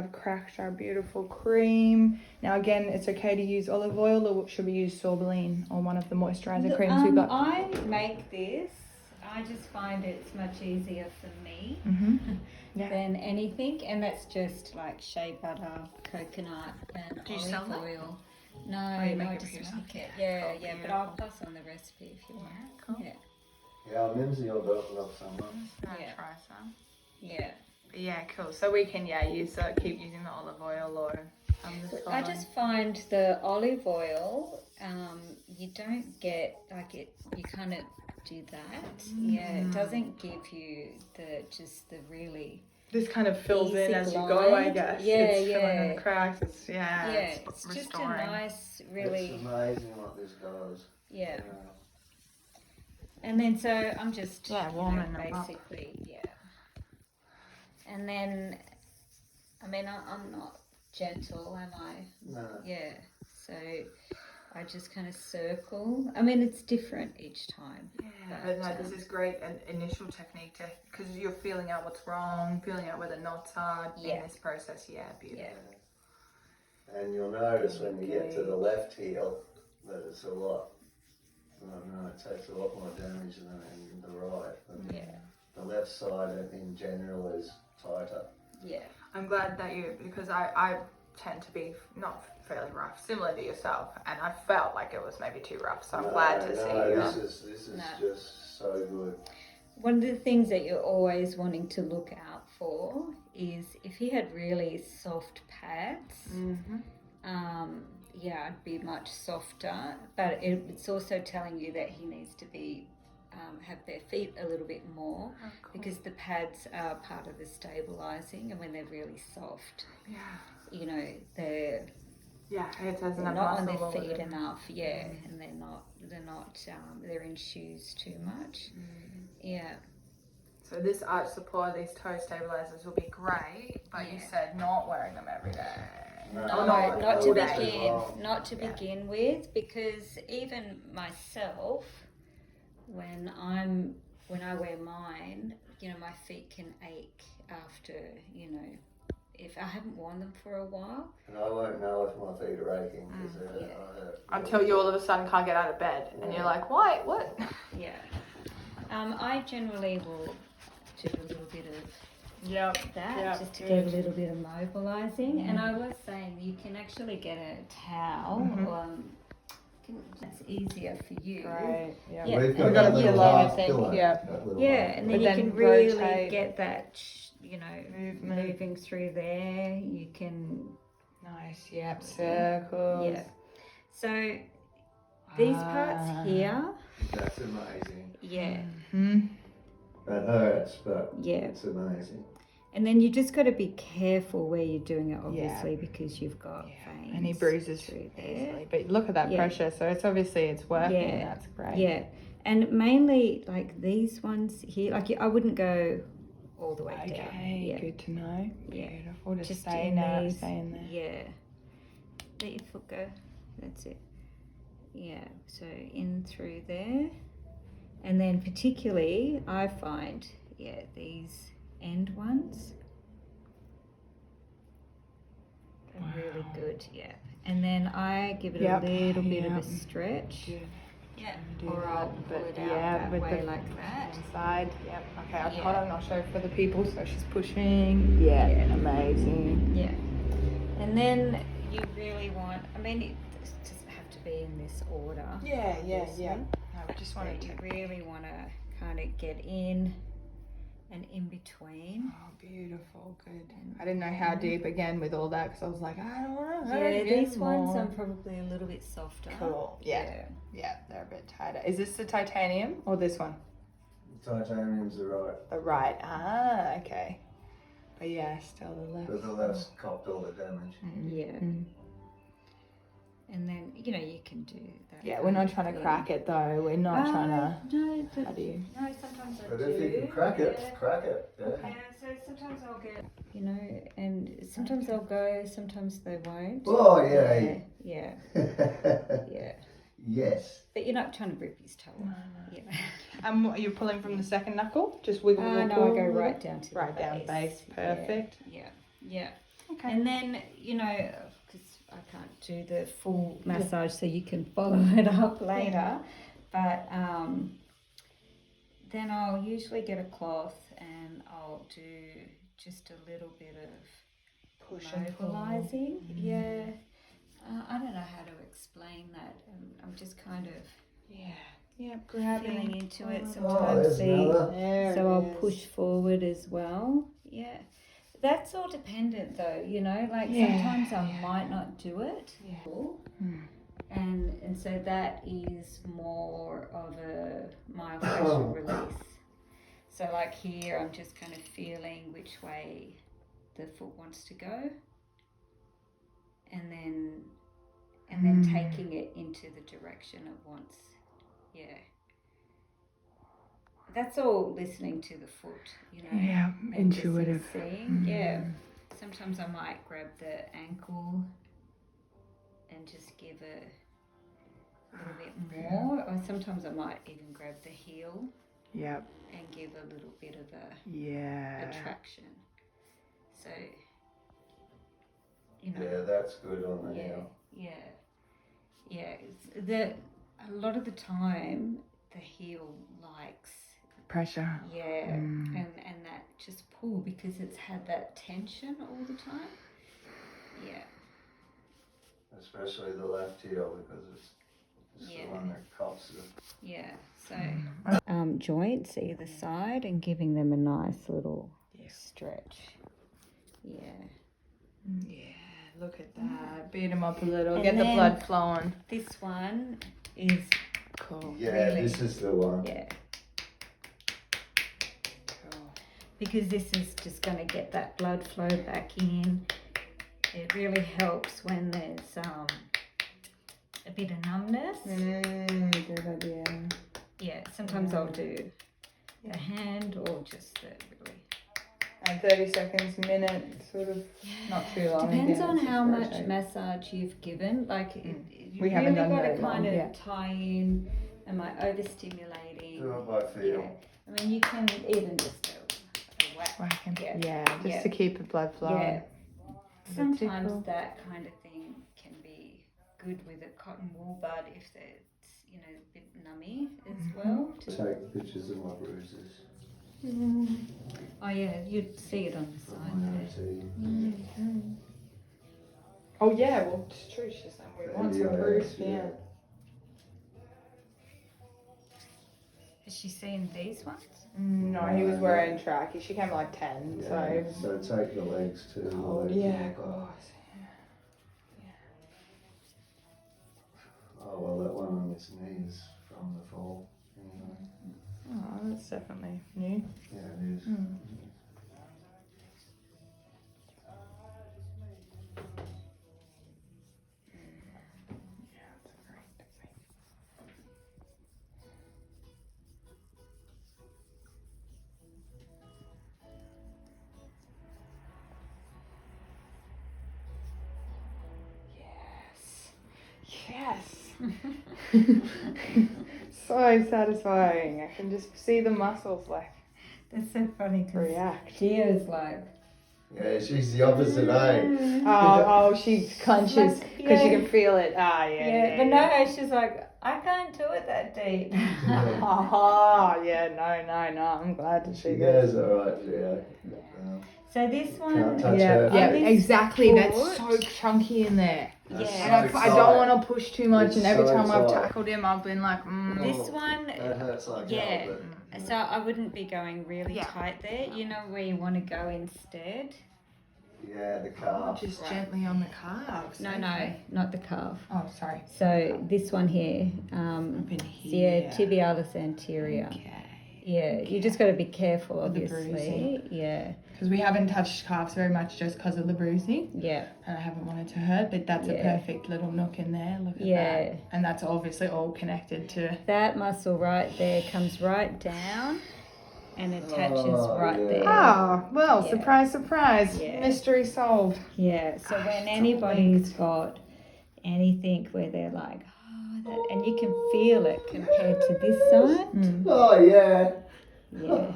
have cracked our beautiful cream. Now again, it's okay to use olive oil, or should we use sorbeline or one of the moisturizer creams we've got? I make this. I just find it's much easier for me than anything, and that's just like shea butter, coconut, and olive oil. No, I just make it. Yeah, cool, but I'll pass on the recipe if you want. Cool. Yeah, I'm Mimsy or Belton someone. Try some. Yeah. Yeah, cool. So we can use keep using the olive oil or the I just find the olive oil, you don't get like it. You kind of do that. Yeah, it doesn't give you the really. This kind of fills in as you go, I guess. Yeah, it's filling in the cracks. It's just a nice, really. It's amazing what this does. Yeah. And then so I'm just warming basically And then, I mean, I'm not gentle, am I? No. Yeah. So I just kind of circle. I mean, it's different each time. Yeah, but this is great an initial technique because you're feeling out what's wrong, feeling out where the knots are in this process. Yeah, beautiful. Yeah. And you'll notice when you get to the left heel that it's a lot. I don't know, it takes a lot more damage than in the right. The left side in general is tighter. Yeah. I'm glad that because I tend to be not fairly rough, similar to yourself, and I felt like it was maybe too rough, so I'm glad to see you. This is just so good. One of the things that you're always wanting to look out for is if he had really soft pads, I'd be much softer, but it's also telling you that he needs to be have their feet a little bit more because the pads are part of the stabilizing, and when they're really soft, they're it has not on their feet enough, and they're not they're in shoes too much. So this arch support, these toe stabilizers will be great, but you said not wearing them every day. Not to begin with, because even myself, when I wear mine, my feet can ache after, if I haven't worn them for a while. And I won't know if my feet are aching until you all of a sudden can't get out of bed and you're like, why? What? Yeah. I generally will do a little bit of just to get a little bit of mobilizing. And I was saying you can actually get a towel. That's easier for you. Right. Yeah. We've got a little half pillow. And then you can really get that, moving through there. You can. Nice. Yep. Circles. Yeah. So these parts here. That's amazing. Yeah. That hurts, but it's amazing. And then you just got to be careful where you're doing it, obviously, because you've got veins. And he bruises through there. Easily. But look at that pressure. So it's working. Yeah. That's great. Yeah. And mainly, like these ones here, like I wouldn't go all the way down. Okay, good to know. Yeah. Beautiful. Just stay in there. Yeah. Let your foot go. That's it. Yeah. So in through there. And then particularly, I find, these end ones are really good, and then I give it a little bit of a stretch, or I'll pull it out that way like that. Inside, okay, hold on, I'll show for the people. So she's pushing, amazing. And then you really want, I mean, it doesn't have to be in this order. I just wanted to really want to kind of get in and in between. Oh, beautiful, good. I didn't know how deep again with all that because I was like, I don't want to. Yeah, these ones are probably a little bit softer. Cool. Yeah, they're a bit tighter. Is this the titanium or this one? The titanium's the right. The right. Ah, okay. But still the left. But the left's copped all the damage. And then, you can do that. Yeah, we're not trying to crack it though. We're not trying to. No, how do you? No, sometimes I but do. But if you can crack it. Yeah. Yeah, so sometimes I'll get, and sometimes they'll go, sometimes they won't. Oh, yeah. Yeah. Yes. But you're not trying to rip his toe off. No. Yeah. And what, are you pulling from the second knuckle? Just wiggle. No, I go right down to right the down base. Perfect. Yeah. Okay. And then, you know, because I can't do the full massage, so you can follow it up later. But then I'll usually get a cloth and I'll do just a little bit of mobilizing. Yeah. I don't know how to explain that. I'm just kind of feeling into it sometimes. So I'll push forward as well. Yeah. That's all dependent though, you know, like sometimes I might not do it. And so that is more of a myofascial release. So like here I'm just kind of feeling which way the foot wants to go. And then taking it into the direction it wants. Yeah. That's all listening to the foot, you know. Yeah, intuitive. Seeing. Yeah. Sometimes I might grab the ankle and just give a little bit more. Or sometimes I might even grab the heel. Yep. And give a little bit of a traction. So, you know. Yeah, that's good on the heel. Yeah. A lot of the time, the heel likes pressure. Yeah, and that just pull because it's had that tension all the time. Yeah. Especially the left heel because it's the one that cups it. Yeah. So joints either side and giving them a nice little stretch. Yeah. Yeah. Look at that. Beat them up a little. And get the blood flowing. This one is cool. Yeah, really, this is the one. Yeah. Cool. Because this is just going to get that blood flow back in. It really helps when there's a bit of numbness. Good idea. Yeah, sometimes I'll do the hand or just the really. And 30 seconds, minute, sort of, not too long. Depends on how much massage you've given. Like, you we haven't really done got to very kind long, of tie in. Am I overstimulating? Do it by feel. Yeah. I mean, you can even just a whack. Just to keep the blood flowing. Yeah. Sometimes that kind of thing can be good with a cotton wool bud if it's, you know, a bit nummy as well. Take pictures of my bruises. Oh yeah, you'd see it on the side there. Oh yeah, well it's true. She's like, we want some bruise. Yeah. Has she seen these ones? No, he was wearing track. She came at like 10, so take the legs too. Oh yeah, of course. Oh well, that one on his knees from the fall. Anyway. Oh, that's definitely new. Yeah, it is. Yes. So satisfying. I can just see the muscles like That's so funny to react. Gia's like. Yeah, she's the opposite, eh? Oh, she clenches because she can feel it. But no, she's like, I can't do it that deep. No. I'm glad to see She this. goes alright, yeah. So this one, Can't touch her. Yeah, this exactly. foot, That's so chunky in there. That's And so I don't want to push too much. It's and every so time I've tight. tackled him, I've been like, this one, That hurts like hell, but so I wouldn't be going really tight there. You know where you want to go instead? yeah, the calf. just gently on the calves. No, not the calf. Oh, sorry. So this one here, Up in here. tibialis anterior. Okay. Yeah, you just got to be careful, With the obviously. bruising. Yeah. Because we haven't touched calves very much just because of the bruising. Yeah. And I haven't wanted to hurt, but that's a perfect little nook in there. Look at that. And that's obviously all connected to... That muscle right there comes right down and attaches right there. Oh, well, Yeah. surprise, surprise. Yeah. Mystery solved. Yeah, so when anybody's got anything where they're like, oh, that, and you can feel it compared to this side. Oh, yeah. Yeah.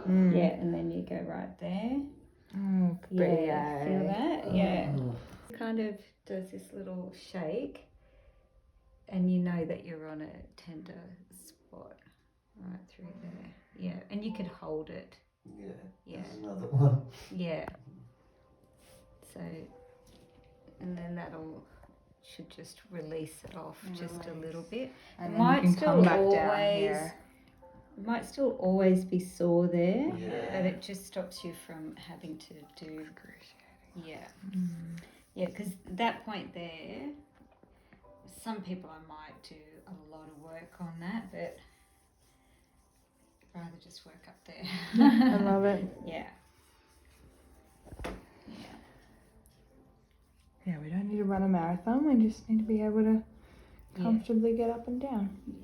Yeah, and then you go right there. Oh, Yeah, feel that? Yeah. Oh. Kind of does this little shake, and you know that you're on a tender spot right through there. Yeah, and you could hold it. Yeah. Yeah. There's another one. Yeah. So, and then that'll should just release it off just a little bit. And it then you can come back down always, here. it might still always be sore there, Yeah. but it just stops you from having to do. Yeah. Yeah, because that point there, some people I might do a lot of work on that, but I'd rather just work up there. I love it. Yeah. Yeah, we don't need to run a marathon. We just need to be able to comfortably get up and down. Yeah.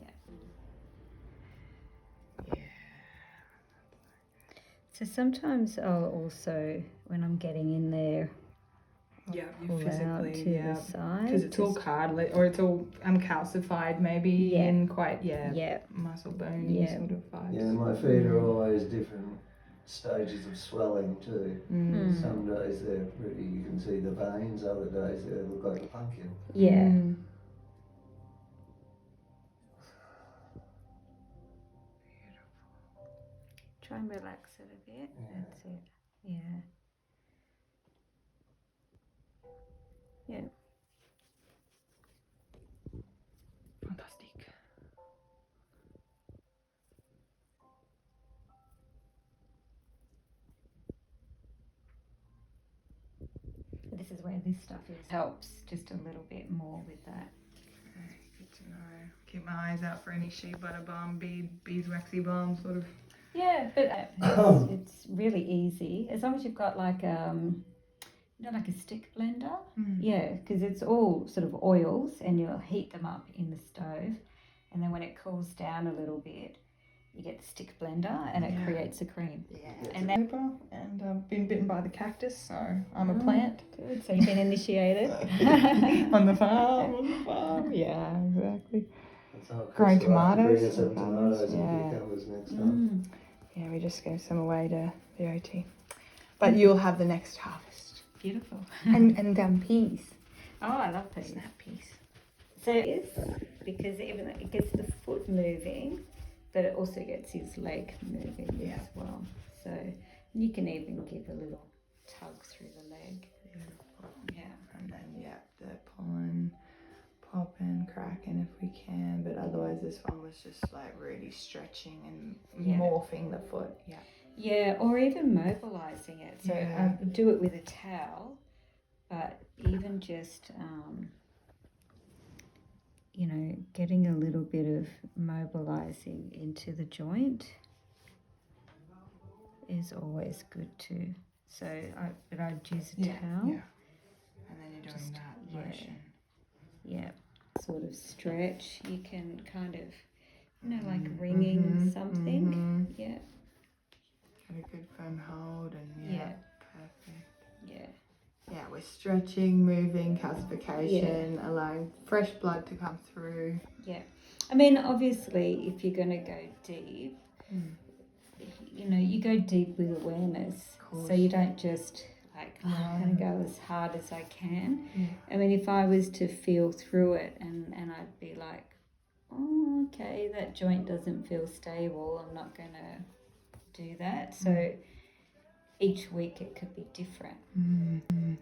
So sometimes I'll also, when I'm getting in there, Yeah, you pull out to the side. Because it's all cartilage, or it's all calcified maybe, and quite, muscle bony sort of vibes. Yeah, my feet are always different stages of swelling too. Some days they're pretty, you can see the veins, other days they look like a pumpkin. Yeah. Try and relax it a bit. Yeah. That's it. Yeah. Yeah. Fantastic. This is where this stuff helps just a little bit more with that. Okay, good to know. Keep my eyes out for any shea butter balm, beeswaxy balm sort of. Yeah, but it's really easy as long as you've got like like a stick blender. Yeah, because it's all sort of oils, and you'll heat them up in the stove, and then when it cools down a little bit, you get the stick blender, and it creates a cream. Yeah. And then And I've been bitten by the cactus, so I'm a plant. good. So you've been initiated on the farm. Yeah, exactly. So Growing Chris will have to bring tomatoes, us some tomatoes yeah. and cucumbers next time. Yeah, we just gave some away to the OT. But you'll have the next harvest. Beautiful. and peas. Oh, I love peas. Snap peas. So it's because even it gets the foot moving, but it also gets his leg moving as well. So you can even give a little tug through the leg. Yeah. And then the pulling, popping, cracking if we can. But otherwise this one was just like really stretching and morphing the foot. Yeah. Yeah, or even mobilizing it. So I would do it with a towel, but even just getting a little bit of mobilizing into the joint is always good too. So I'd use a towel. Yeah. And then you're doing that motion. Yeah. Sort of stretch. You can kind of, like ringing something. Yeah. Get a good firm hold and perfect. Yeah. Yeah, we're stretching, moving, calcification, allowing fresh blood to come through. Yeah. I mean, obviously, if you're going to go deep, you go deep with awareness. So you don't just I'm going to go as hard as I can. Yeah. I mean, if I was to feel through it and I'd be like, oh, okay, that joint doesn't feel stable, I'm not going to do that. So each week it could be different.